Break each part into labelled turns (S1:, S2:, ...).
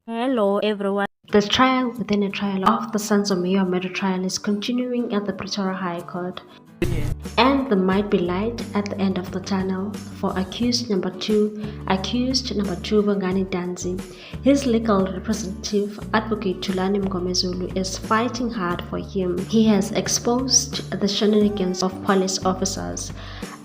S1: Hello everyone. The trial within a trial of the Sons of Mayor murder trial is continuing at the Pretoria High Court. And there might be light at the end of the tunnel for accused number 2, Morhane Ntanzi. His legal representative, Advocate Thulani Mngomezulu, is fighting hard for him. He has exposed the shenanigans of police officers.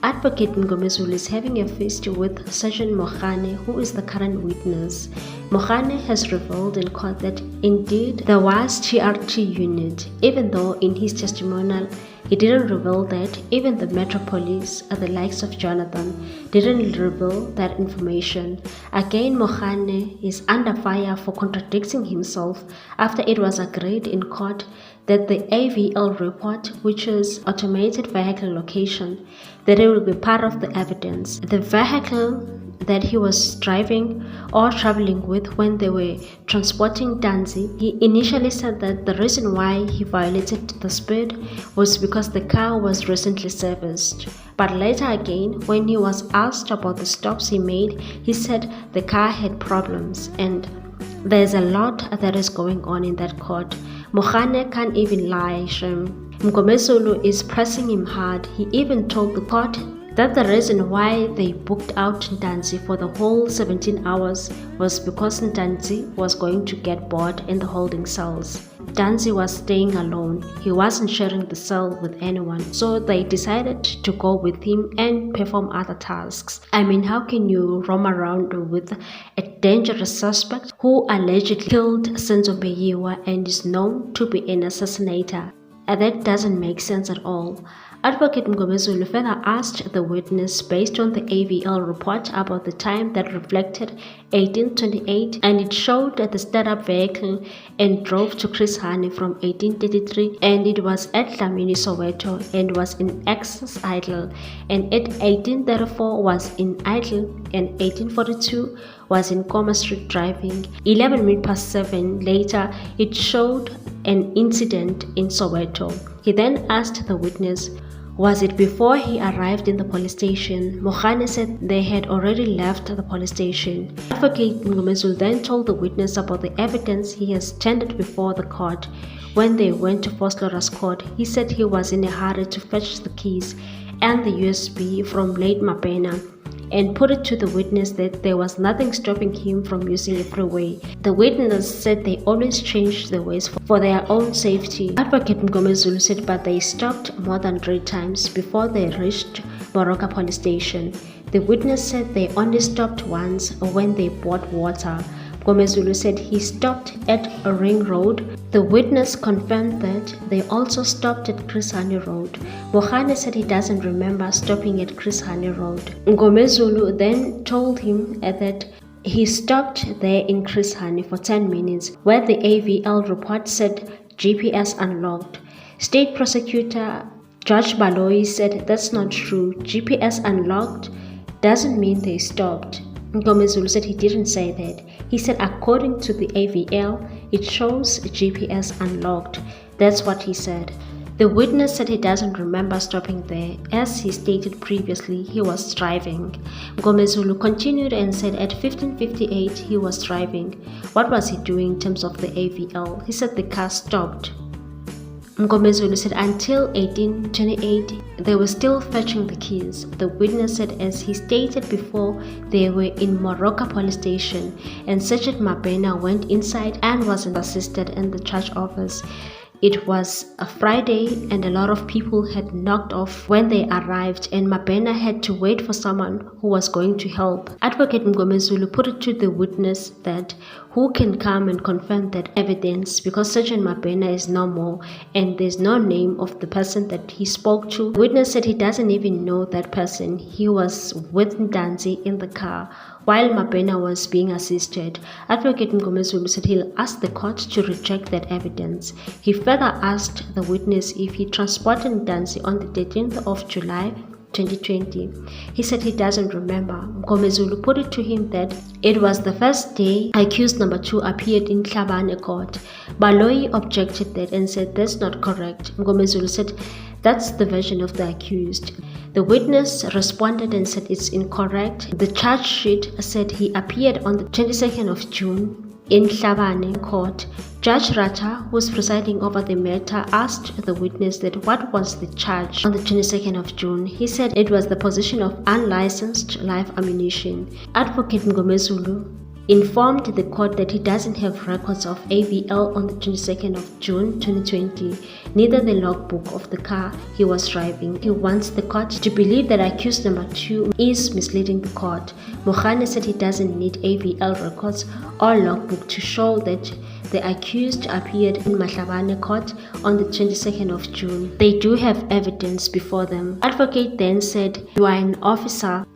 S1: Advocate Mngomezulu is having a feast with Sergeant Morhane, who is the current witness. Morhane has revealed in court that indeed there was TRT unit, even though in his testimonial he didn't reveal that. Even the Metro Police, the likes of Jonathan, didn't reveal that information. Again, Morhane is under fire for contradicting himself after it was agreed in court that the AVL report, which is automated vehicle location, that it will be part of the evidence. The vehicle that he was driving or traveling with when they were transporting Ntanzi, he initially said that the reason why he violated the speed was because the car was recently serviced. But later again, when he was asked about the stops he made, he said the car had problems, and there's a lot that is going on in that court. Morhane can't even lie, Shem. Mngomezulu is pressing him hard. He even told the court that the reason why they booked out Ntanzi for the whole 17 hours was because Ntanzi was going to get bored in the holding cells. Ntanzi was staying alone. He wasn't sharing the cell with anyone, so they decided to go with him and perform other tasks. I mean, how can you roam around with a dangerous suspect who allegedly killed Senzo and is known to be an assassinator? That doesn't make sense at all. Advocate Mngomezulu further asked the witness based on the AVL report about the time that reflected 1828, and it showed that the startup vehicle and drove to Chris Hani from 1833, and it was at Dlamini, Soweto, and was in access idle, and at 1834 was in idle, and 1842 was in Coma Street driving. 11 minutes past 7 later, it showed an incident in Soweto. He then asked the witness, was it before he arrived in the police station? Morhane said they had already left the police station. Advocate Mngomezulu then told the witness about the evidence he has tendered before the court. When they went to Foslera's court, he said he was in a hurry to fetch the keys and the USB from late Mapena, and put it to the witness that there was nothing stopping him from using a freeway. The witness said they always changed the ways for their own safety. Advocate Mngomezulu said but they stopped more than 3 times before they reached Moroka police station. The witness said they only stopped once when they bought water. Mngomezulu said he stopped at a ring road. The witness confirmed that they also stopped at Chris Hani Road. Morhane said he doesn't remember stopping at Chris Hani Road. Mngomezulu then told him that he stopped there in Chris Hani for 10 minutes, where the AVL report said GPS unlocked. State prosecutor Judge Baloyi said that's not true. GPS unlocked doesn't mean they stopped. Mngomezulu said he didn't say that. He said according to the AVL, it shows GPS unlocked. That's what he said. The witness said he doesn't remember stopping there. As he stated previously, he was driving. Mngomezulu continued and said at 15:58 he was driving. What was he doing in terms of the AVL? He said the car stopped. Mngomezulu said until 1828, they were still fetching the keys. The witness said as he stated before, they were in Moroka police station, and Sergeant Mabena went inside and was assisted in the church office. It was a Friday and a lot of people had knocked off when they arrived, and Mabena had to wait for someone who was going to help. Advocate Mngomezulu put it to the witness that who can come and confirm that evidence, because Sergeant Mabena is no more and there's no name of the person that he spoke to. The witness said he doesn't even know that person. He was with Ntanzi in the car while Mabena was being assisted. Advocate Mngomezulu said he'll ask the court to reject that evidence. He further asked the witness if he transported Ntanzi on the 13th of July 2020. He said he doesn't remember. Mngomezulu put it to him that it was the first day accused number 2 appeared in Tlhabane court. Baloyi objected that and said that's not correct. Mngomezulu said that's the version of the accused. The witness responded and said it's incorrect. The charge sheet said he appeared on the 22nd of June In Hlabane court, Judge Rata, who was presiding over the matter, asked the witness that what was the charge on the 22nd of June. He said it was the possession of unlicensed live ammunition. Advocate Ngomezulu informed the court that he doesn't have records of AVL on the 22nd of June 2020, neither the logbook of the car he was driving. He wants the court to believe that accused number 2 is misleading the court. Morhane said he doesn't need AVL records or logbook to show that the accused appeared in Mahlabane court on the 22nd of June. They do have evidence before them. Advocate then said, "You are an officer.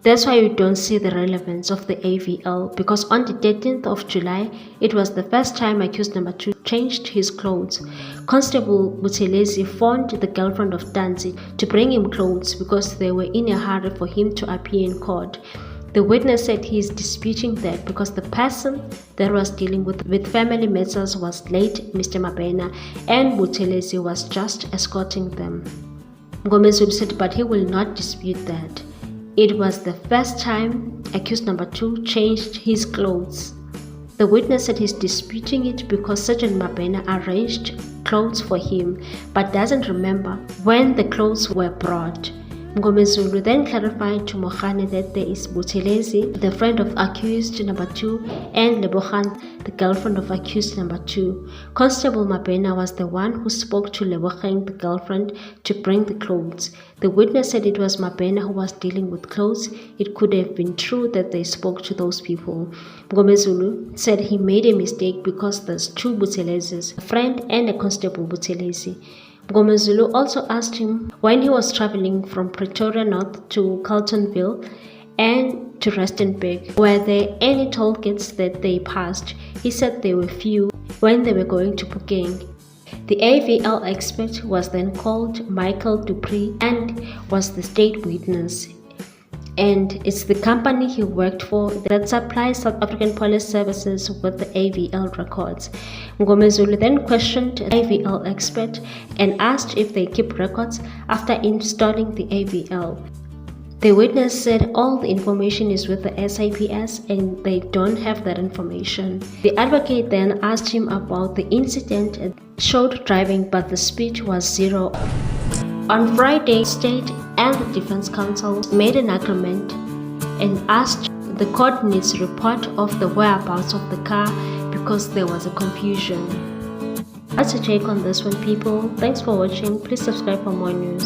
S1: That's why you don't see the relevance of the AVL, because on the 13th of July, it was the first time accused number 2 changed his clothes. Constable Buthelezi phoned the girlfriend of Ntanzi to bring him clothes because they were in a hurry for him to appear in court." The witness said he is disputing that because the person that was dealing with family matters was late, Mr. Mabena, and Buthelezi was just escorting them. Ngomezulu said, but he will not dispute that. It was the first time accused number 2 changed his clothes. The witness said he's disputing it because Sergeant Mabena arranged clothes for him but doesn't remember when the clothes were brought. Ngomezulu then clarified to Morhane that there is Buthelezi, the friend of accused number 2, and Lebogang, the girlfriend of accused number 2. Constable Mabena was the one who spoke to Lebogang, the girlfriend, to bring the clothes. The witness said it was Mabena who was dealing with clothes. It could have been true that they spoke to those people. Ngomezulu said he made a mistake because there's 2 Buthelezis, a friend and a Constable Buthelezi. Ngomezulu also asked him when he was traveling from Pretoria North to Carltonville and to Rustenburg, were there any toll gates that they passed? He said there were few when they were going to Bukeng. The AVL expert was then called Michael Dupree and was the state witness. And it's the company he worked for that supplies South African police services with the AVL records. Ngomezulu then questioned the AVL expert and asked if they keep records after installing the AVL. The witness said all the information is with the SAPS and they don't have that information. The advocate then asked him about the incident and showed driving, but the speed was 0. On Friday, State and the Defense Counsel made an agreement and asked the court needs a report of the whereabouts of the car because there was a confusion. That's a take on this one, people. Thanks for watching. Please subscribe for more news.